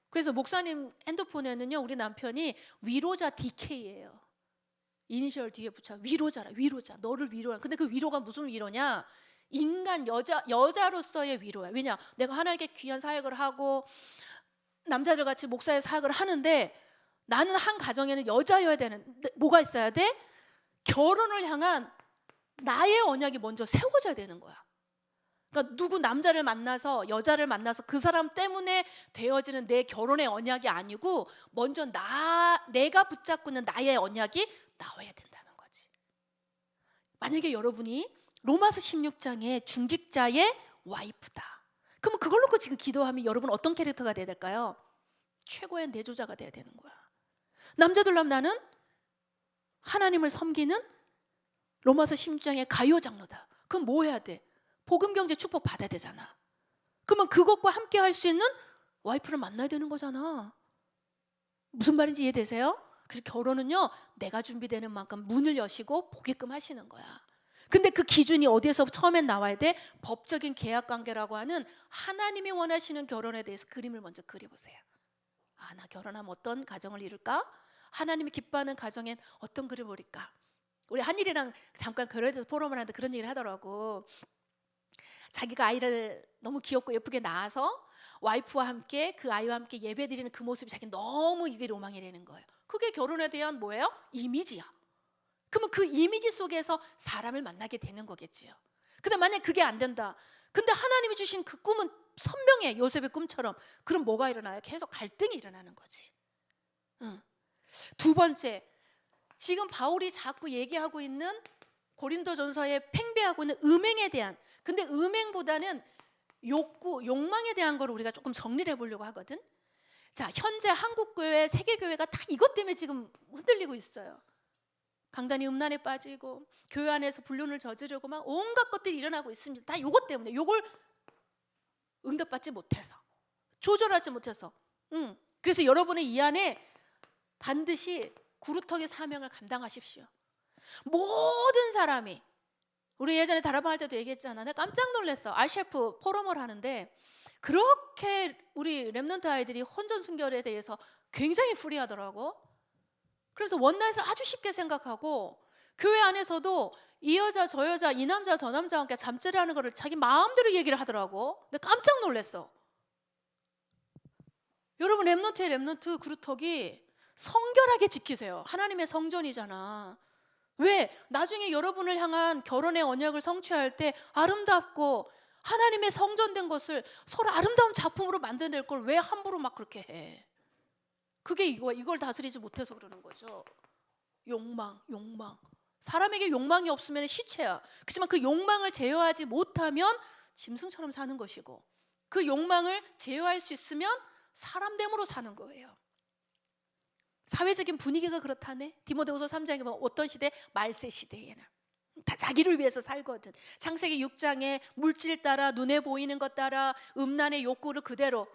그래서 목사님 핸드폰에는요, 우리 남편이 위로자 DK예요. 이니셜 뒤에 붙여. 위로자. 너를 위로하는. 근데 그 위로가 무슨 위로냐? 인간 여자로서의 위로야. 왜냐? 내가 하나님께 귀한 사역을 하고 남자들 같이 목사의 사역을 하는데 나는 한 가정에는 여자여야 되는. 뭐가 있어야 돼? 결혼을 향한 나의 언약이 먼저 세워져야 되는 거야. 그러니까 누구 남자를 만나서 여자를 만나서 그 사람 때문에 되어지는 내 결혼의 언약이 아니고 먼저 내가 붙잡고 있는 나의 언약이 나와야 된다는 거지. 만약에 여러분이 로마서 16장의 중직자의 와이프다. 그러면 그걸 놓고 지금 기도하면 여러분 어떤 캐릭터가 돼야 될까요? 최고의 내조자가 돼야 되는 거야. 남자들로 하면 나는 하나님을 섬기는 로마서 16장의 가요 장로다. 그럼 뭐 해야 돼? 복음 경제 축복 받아야 되잖아. 그러면 그것과 함께 할 수 있는 와이프를 만나야 되는 거잖아. 무슨 말인지 이해되세요? 그래서 결혼은요, 내가 준비되는 만큼 문을 여시고 보게끔 하시는 거야. 근데 그 기준이 어디에서 처음엔 나와야 돼? 법적인 계약 관계라고 하는 하나님이 원하시는 결혼에 대해서 그림을 먼저 그려보세요. 아, 나 결혼하면 어떤 가정을 이룰까? 하나님이 기뻐하는 가정엔 어떤 그림을 그릴까? 우리 한일이랑 잠깐 결혼에 대해서 포럼을 하는데 그런 얘기를 하더라고. 자기가 아이를 너무 귀엽고 예쁘게 낳아서 와이프와 함께 그 아이와 함께 예배드리는 그 모습이 자기 너무 이게 로망이 되는 거예요. 그게 결혼에 대한 뭐예요? 이미지야. 그러면 그 이미지 속에서 사람을 만나게 되는 거겠지요. 근데 만약 그게 안 된다. 근데 하나님이 주신 그 꿈은 선명해. 요셉의 꿈처럼. 그럼 뭐가 일어나요? 계속 갈등이 일어나는 거지. 두 번째, 지금 바울이 자꾸 얘기하고 있는 고린도전서에 팽배하고 있는 음행에 대한, 근데 음행보다는 욕구, 욕망에 대한 걸 우리가 조금 정리를 해보려고 하거든. 자, 현재 한국교회, 세계교회가 다 이것 때문에 지금 흔들리고 있어요. 강단이 음란에 빠지고 교회 안에서 불륜을 저지르고 막 온갖 것들이 일어나고 있습니다. 다 이것 때문에, 이걸 응답받지 못해서, 조절하지 못해서. 그래서 여러분의 이 안에 반드시 구루터기 사명을 감당하십시오. 모든 사람이, 우리 예전에 다락방 할 때도 얘기했잖아. 내가 깜짝 놀랐어. 알셰프 포럼을 하는데 그렇게 우리 렘넌트 아이들이 혼전 순결에 대해서 굉장히 프리하더라고. 그래서 원나잇을 아주 쉽게 생각하고 교회 안에서도 이 여자 저 여자 이 남자 저 남자와 함께 잠자리하는 거를 자기 마음대로 얘기를 하더라고. 근데 깜짝 놀랐어. 여러분, 렘넌트의 렘넌트 구루터기 성결하게 지키세요. 하나님의 성전이잖아. 왜? 나중에 여러분을 향한 결혼의 언약을 성취할 때 아름답고 하나님의 성전된 것을 서로 아름다운 작품으로 만들어낼 걸 왜 함부로 막 그렇게 해? 그게 이걸 다스리지 못해서 그러는 거죠. 욕망. 사람에게 욕망이 없으면 시체야. 그렇지만 그 욕망을 제어하지 못하면 짐승처럼 사는 것이고, 그 욕망을 제어할 수 있으면 사람됨으로 사는 거예요. 사회적인 분위기가 그렇다네. 디모데후서 3장에 보면 어떤 시대? 말세 시대에는 다 자기를 위해서 살거든. 창세기 6장에 물질 따라, 눈에 보이는 것 따라, 음란의 욕구를 그대로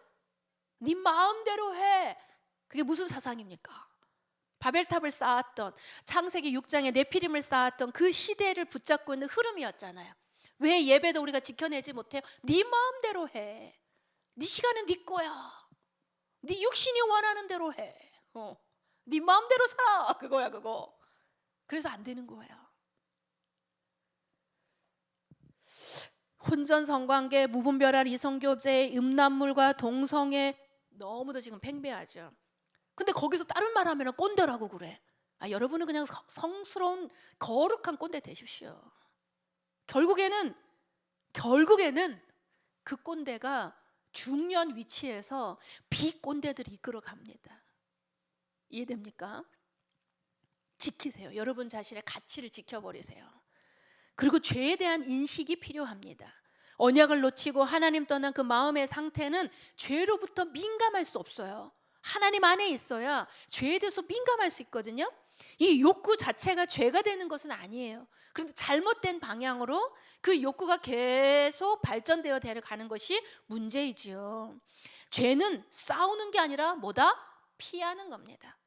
네 마음대로 해. 그게 무슨 사상입니까? 바벨탑을 쌓았던, 창세기 6장에 네피림을 쌓았던 그 시대를 붙잡고 있는 흐름이었잖아요. 왜 예배도 우리가 지켜내지 못해요? 네 마음대로 해. 네 시간은 네 거야. 네 육신이 원하는 대로 해. 네 마음대로 살아. 그거야, 그거. 그래서 안 되는 거예요. 혼전 성관계, 무분별한 이성교제, 음란물과 동성애 너무도 지금 팽배하죠. 근데 거기서 다른 말 하면 꼰대라고 그래. 여러분은 그냥 성스러운 거룩한 꼰대 되십시오. 결국에는 그 꼰대가 중요한 위치에서 비꼰대들이 이끌어 갑니다. 이해됩니까? 지키세요. 여러분 자신의 가치를 지켜버리세요. 그리고 죄에 대한 인식이 필요합니다. 언약을 놓치고 하나님 떠난 그 마음의 상태는 죄로부터 민감할 수 없어요. 하나님 안에 있어야 죄에 대해서 민감할 수 있거든요. 이 욕구 자체가 죄가 되는 것은 아니에요. 그런데 잘못된 방향으로 그 욕구가 계속 발전되어 가는 것이 문제이지요. 죄는 싸우는 게 아니라 뭐다? 피하는 겁니다.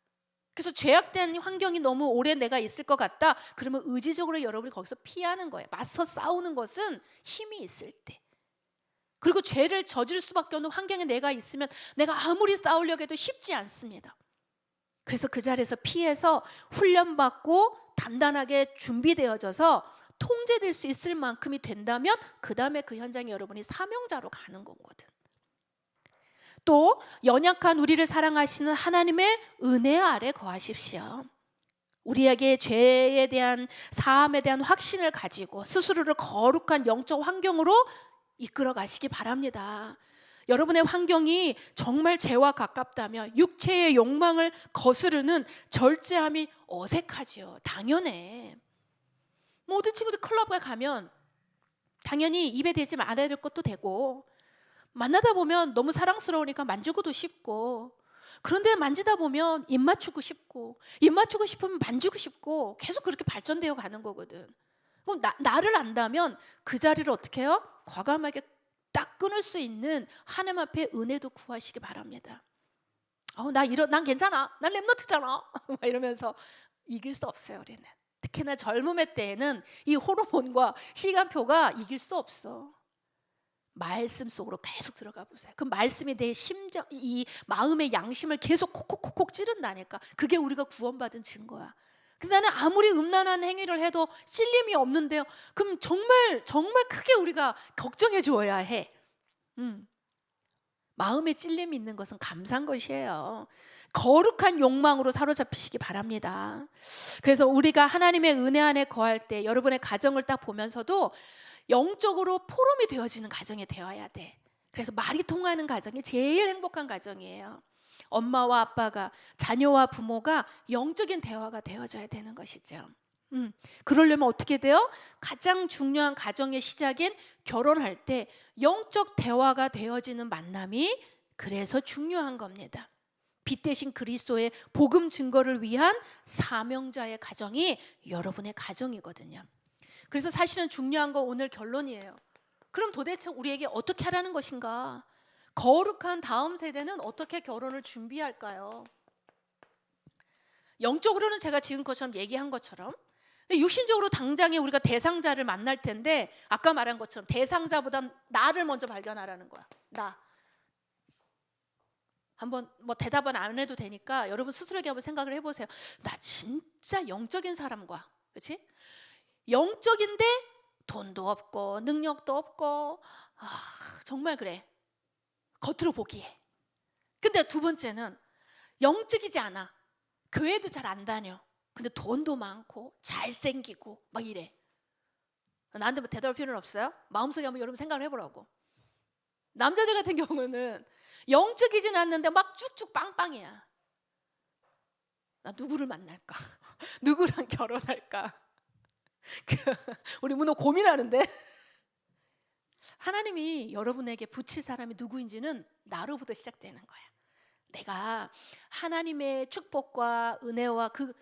그래서 죄악된 환경이 너무 오래 내가 있을 것 같다. 그러면 의지적으로 여러분이 거기서 피하는 거예요. 맞서 싸우는 것은 힘이 있을 때. 그리고 죄를 저질 수밖에 없는 환경에 내가 있으면 내가 아무리 싸우려고 해도 쉽지 않습니다. 그래서 그 자리에서 피해서 훈련받고 단단하게 준비되어져서 통제될 수 있을 만큼이 된다면 그 다음에 그 현장에 여러분이 사명자로 가는 거거든. 또 연약한 우리를 사랑하시는 하나님의 은혜 아래 거하십시오. 우리에게 죄에 대한 사함에 대한 확신을 가지고 스스로를 거룩한 영적 환경으로 이끌어 가시기 바랍니다. 여러분의 환경이 정말 죄와 가깝다면 육체의 욕망을 거스르는 절제함이 어색하죠. 당연해. 모든 친구들 클럽에 가면 당연히 입에 대지 말아야 될 것도 되고, 만나다 보면 너무 사랑스러우니까 만지고도 싶고, 그런데 만지다 보면 입 맞추고 싶고, 입 맞추고 싶으면 만지고 싶고, 계속 그렇게 발전되어 가는 거거든. 그럼 나를 안다면 그 자리를 어떻게 해요? 과감하게 딱 끊을 수 있는 하나님 앞에 은혜도 구하시기 바랍니다. 난 괜찮아. 난 랩노트잖아. 막 이러면서 이길 수 없어요, 우리는. 특히나 젊음의 때에는 이 호르몬과 시간표가 이길 수 없어. 말씀 속으로 계속 들어가 보세요. 그 말씀이 내 심정, 이 마음의 양심을 계속 콕콕콕콕 찌른다니까. 그게 우리가 구원받은 증거야. 근데 나는 아무리 음란한 행위를 해도 찔림이 없는데요. 그럼 정말 크게 우리가 걱정해 주어야 해. 마음에 찔림이 있는 것은 감사한 것이에요. 거룩한 욕망으로 사로잡히시기 바랍니다. 그래서 우리가 하나님의 은혜 안에 거할 때 여러분의 가정을 딱 보면서도 영적으로 포럼이 되어지는 가정이 되어야 돼. 그래서 말이 통하는 가정이 제일 행복한 가정이에요. 엄마와 아빠가, 자녀와 부모가 영적인 대화가 되어져야 되는 것이죠. 그러려면 어떻게 돼요? 가장 중요한 가정의 시작인 결혼할 때 영적 대화가 되어지는 만남이 그래서 중요한 겁니다. 빛 대신 그리스도의 복음 증거를 위한 사명자의 가정이 여러분의 가정이거든요. 그래서 사실은 중요한 건 오늘 결론이에요. 그럼 도대체 우리에게 어떻게 하라는 것인가? 거룩한 다음 세대는 어떻게 결혼을 준비할까요? 영적으로는 제가 지금 것처럼 얘기한 것처럼, 육신적으로 당장에 우리가 대상자를 만날 텐데 아까 말한 것처럼 대상자보다 나를 먼저 발견하라는 거야. 나. 한번 뭐 대답은 안 해도 되니까 여러분 스스로에게 한번 생각을 해보세요. 나 진짜 영적인 사람과, 그렇지? 영적인데 돈도 없고 능력도 없고, 정말 그래. 겉으로 보기에. 근데 두 번째는 영적이지 않아. 교회도 잘 안 다녀. 근데 돈도 많고 잘생기고 막 이래. 나한테 뭐 대답할 필요는 없어요? 마음속에 한번 여러분 생각을 해보라고. 남자들 같은 경우는 영적이진 않는데 막 쭉쭉 빵빵이야. 나 누구를 만날까? 누구랑 결혼할까? 우리 문호 고민하는데 하나님이 여러분에게 붙일 사람이 누구인지는 나로부터 시작되는 거야. 내가 하나님의 축복과 은혜와 그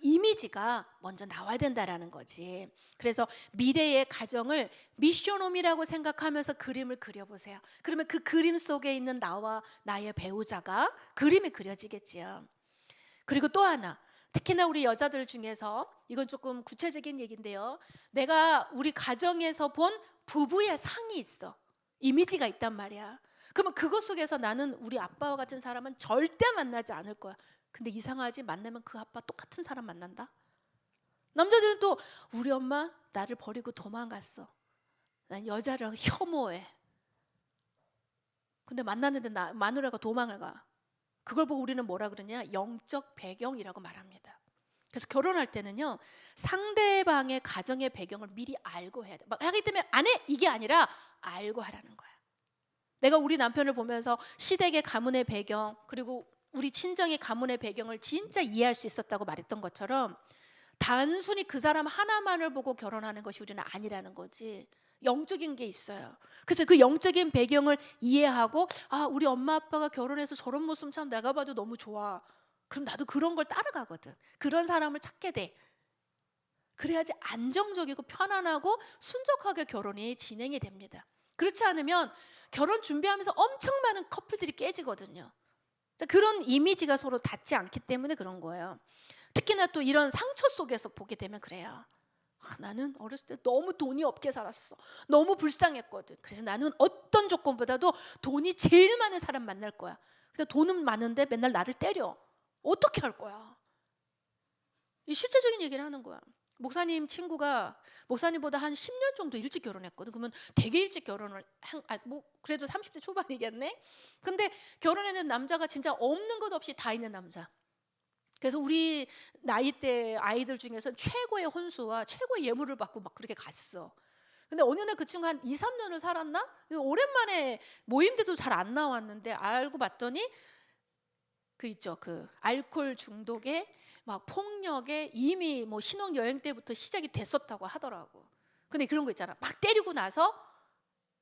이미지가 먼저 나와야 된다라는 거지. 그래서 미래의 가정을 미션홈이라고 생각하면서 그림을 그려보세요. 그러면 그 그림 속에 있는 나와 나의 배우자가 그림이 그려지겠지요. 그리고 또 하나, 특히나 우리 여자들 중에서 이건 조금 구체적인 얘기인데요. 내가 우리 가정에서 본 부부의 상이 있어. 이미지가 있단 말이야. 그러면 그것 속에서 나는 우리 아빠와 같은 사람은 절대 만나지 않을 거야. 근데 이상하지, 만나면 그 아빠 똑같은 사람 만난다? 남자들은 또 우리 엄마 나를 버리고 도망갔어. 난 여자를 혐오해. 근데 만났는데 마누라가 도망을 가. 그걸 보고 우리는 뭐라 그러냐? 영적 배경이라고 말합니다. 그래서 결혼할 때는요, 상대방의 가정의 배경을 미리 알고 해야 돼. 막 하기 때문에 안 해! 이게 아니라 알고 하라는 거야. 내가 우리 남편을 보면서 시댁의 가문의 배경, 그리고 우리 친정의 가문의 배경을 진짜 이해할 수 있었다고 말했던 것처럼 단순히 그 사람 하나만을 보고 결혼하는 것이 우리는 아니라는 거지. 영적인 게 있어요. 그래서 그 영적인 배경을 이해하고, 우리 엄마 아빠가 결혼해서 저런 모습 참 내가 봐도 너무 좋아. 그럼 나도 그런 걸 따라가거든. 그런 사람을 찾게 돼. 그래야지 안정적이고 편안하고 순적하게 결혼이 진행이 됩니다. 그렇지 않으면 결혼 준비하면서 엄청 많은 커플들이 깨지거든요. 그런 이미지가 서로 닿지 않기 때문에 그런 거예요. 특히나 또 이런 상처 속에서 보게 되면 그래요. 나는 어렸을 때 너무 돈이 없게 살았어. 너무 불쌍했거든. 그래서 나는 어떤 조건보다도 돈이 제일 많은 사람 만날 거야. 그래서 돈은 많은데 맨날 나를 때려. 어떻게 할 거야? 이 실제적인 얘기를 하는 거야. 목사님 친구가 목사님보다 한 10년 정도 일찍 결혼했거든. 그러면 되게 일찍 결혼을 뭐 그래도 30대 초반이겠네. 근데 결혼했는 남자가 진짜 없는 것 없이 다 있는 남자. 그래서 우리 나이대 아이들 중에서 최고의 혼수와 최고의 예물을 받고 막 그렇게 갔어. 근데 어느 날 그 친구 한 2, 3년을 살았나? 오랜만에 모임때도 잘 안 나왔는데 알고 봤더니 그 있죠. 그 알코올 중독에 막 폭력에 이미 뭐 신혼여행 때부터 시작이 됐었다고 하더라고. 근데 그런 거 있잖아. 막 때리고 나서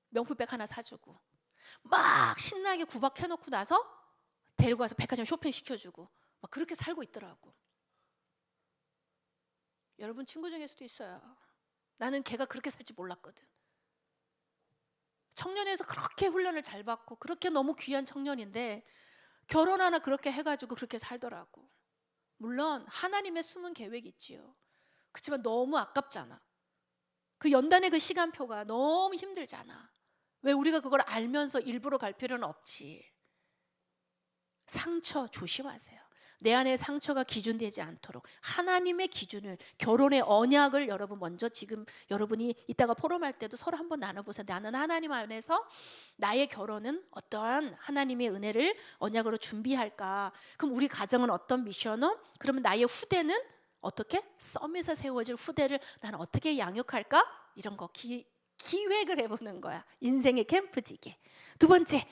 명품백 하나 사주고 막 신나게 구박해놓고 나서 데리고 가서 백화점 쇼핑 시켜주고 막 그렇게 살고 있더라고. 여러분 친구 중에서도 있어요. 나는 걔가 그렇게 살지 몰랐거든. 청년에서 그렇게 훈련을 잘 받고 그렇게 너무 귀한 청년인데 결혼 하나 그렇게 해가지고 그렇게 살더라고. 물론 하나님의 숨은 계획이 있지요. 그렇지만 너무 아깝잖아. 그 연단의 그 시간표가 너무 힘들잖아. 왜 우리가 그걸 알면서 일부러 갈 필요는 없지. 상처 조심하세요. 내 안에 상처가 기준되지 않도록 하나님의 기준을, 결혼의 언약을 여러분 먼저 지금 여러분이 이따가 포럼할 때도 서로 한번 나눠보세요. 나는 하나님 안에서 나의 결혼은 어떠한 하나님의 은혜를 언약으로 준비할까? 그럼 우리 가정은 어떤 미션을? 그러면 나의 후대는 어떻게? 썸에서 세워질 후대를 나는 어떻게 양육할까? 이런 거 기획을 해보는 거야. 인생의 캠프지게. 두 번째,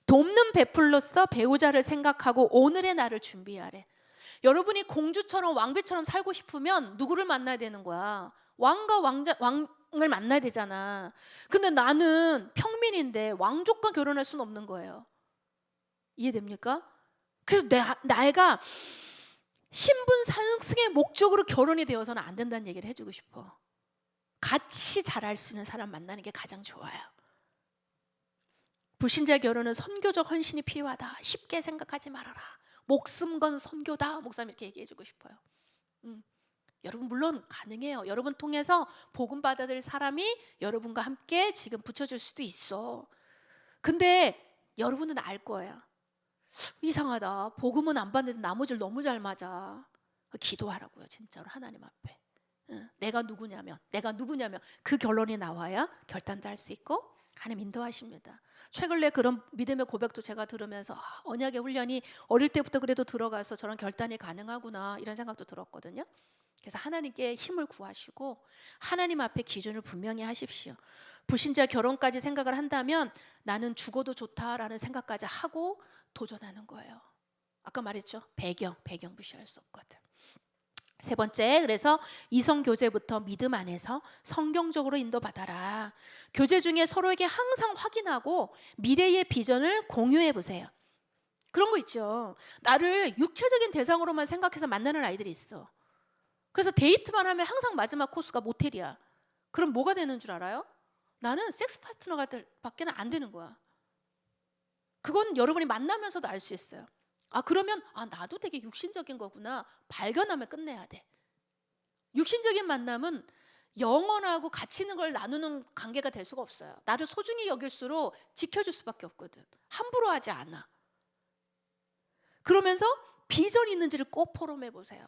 돕는 베풀로서 배우자를 생각하고 오늘의 나를 준비하래. 여러분이 공주처럼 왕비처럼 살고 싶으면 누구를 만나야 되는 거야? 왕과 왕을 만나야 되잖아. 근데 나는 평민인데 왕족과 결혼할 수는 없는 거예요. 이해됩니까? 그래서 내가 신분 상승의 목적으로 결혼이 되어서는 안 된다는 얘기를 해주고 싶어. 같이 잘할 수 있는 사람 만나는 게 가장 좋아요. 불신자 결혼은 선교적 헌신이 필요하다. 쉽게 생각하지 말아라. 목숨 건 선교다. 목사님 이렇게 얘기해주고 싶어요. 여러분 물론 가능해요. 여러분 통해서 복음 받아들일 사람이 여러분과 함께 지금 붙여줄 수도 있어. 근데 여러분은 알 거예요. 이상하다. 복음은 안 받는데 나머지를 너무 잘 맞아. 기도하라고요. 진짜로 하나님 앞에. 내가 누구냐면 그 결론이 나와야 결단도 할 수 있고 하나님 인도하십니다. 최근에 그런 믿음의 고백도 제가 들으면서 언약의 훈련이 어릴 때부터 그래도 들어가서 저런 결단이 가능하구나 이런 생각도 들었거든요. 그래서 하나님께 힘을 구하시고 하나님 앞에 기준을 분명히 하십시오. 불신자 결혼까지 생각을 한다면 나는 죽어도 좋다라는 생각까지 하고 도전하는 거예요. 아까 말했죠. 배경 무시할 수 없거든. 세 번째, 그래서 이성 교제부터 믿음 안에서 성경적으로 인도받아라. 교제 중에 서로에게 항상 확인하고 미래의 비전을 공유해 보세요. 그런 거 있죠. 나를 육체적인 대상으로만 생각해서 만나는 아이들이 있어. 그래서 데이트만 하면 항상 마지막 코스가 모텔이야. 그럼 뭐가 되는 줄 알아요? 나는 섹스 파트너가 밖에는 안 되는 거야. 그건 여러분이 만나면서도 알 수 있어요. 그러면 나도 되게 육신적인 거구나. 발견하면 끝내야 돼. 육신적인 만남은 영원하고 가치 있는 걸 나누는 관계가 될 수가 없어요. 나를 소중히 여길수록 지켜줄 수밖에 없거든. 함부로 하지 않아. 그러면서 비전이 있는지를 꼭 포럼해 보세요.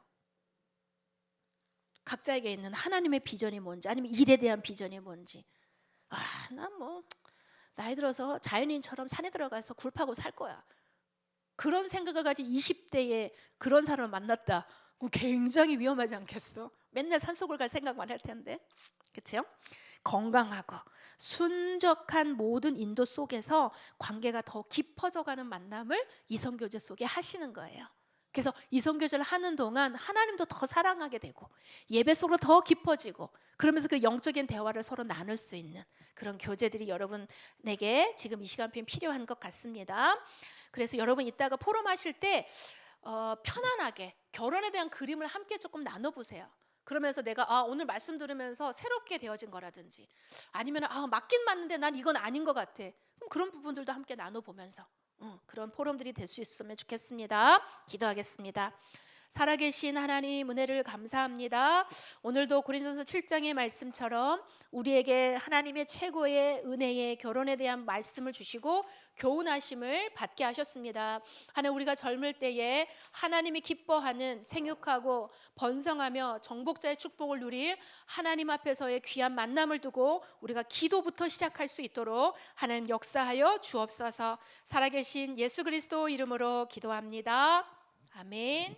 각자에게 있는 하나님의 비전이 뭔지, 아니면 일에 대한 비전이 뭔지. 난 뭐 나이 들어서 자연인처럼 산에 들어가서 굴 파고 살 거야. 그런 생각을 가진 20대에 그런 사람을 만났다. 굉장히 위험하지 않겠어? 맨날 산속을 갈 생각만 할 텐데. 그렇죠? 건강하고 순적한 모든 인도 속에서 관계가 더 깊어져가는 만남을 이성교제 속에 하시는 거예요. 그래서 이성교제를 하는 동안 하나님도 더 사랑하게 되고 예배 속으로 더 깊어지고, 그러면서 그 영적인 대화를 서로 나눌 수 있는 그런 교제들이 여러분에게 지금 이 시간표는 필요한 것 같습니다. 그래서 여러분 이따가 포럼 하실 때 편안하게 결혼에 대한 그림을 함께 조금 나눠보세요. 그러면서 내가 오늘 말씀 들으면서 새롭게 되어진 거라든지 아니면 맞긴 맞는데 난 이건 아닌 것 같아. 그럼 그런 부분들도 함께 나눠보면서 그런 포럼들이 될 수 있으면 좋겠습니다. 기도하겠습니다. 살아계신 하나님 은혜를 감사합니다. 오늘도 고린도서 7장의 말씀처럼 우리에게 하나님의 최고의 은혜의 결혼에 대한 말씀을 주시고 교훈하심을 받게 하셨습니다. 하나님, 우리가 젊을 때에 하나님이 기뻐하는 생육하고 번성하며 정복자의 축복을 누릴 하나님 앞에서의 귀한 만남을 두고 우리가 기도부터 시작할 수 있도록 하나님 역사하여 주옵소서. 살아계신 예수 그리스도 이름으로 기도합니다. 아멘.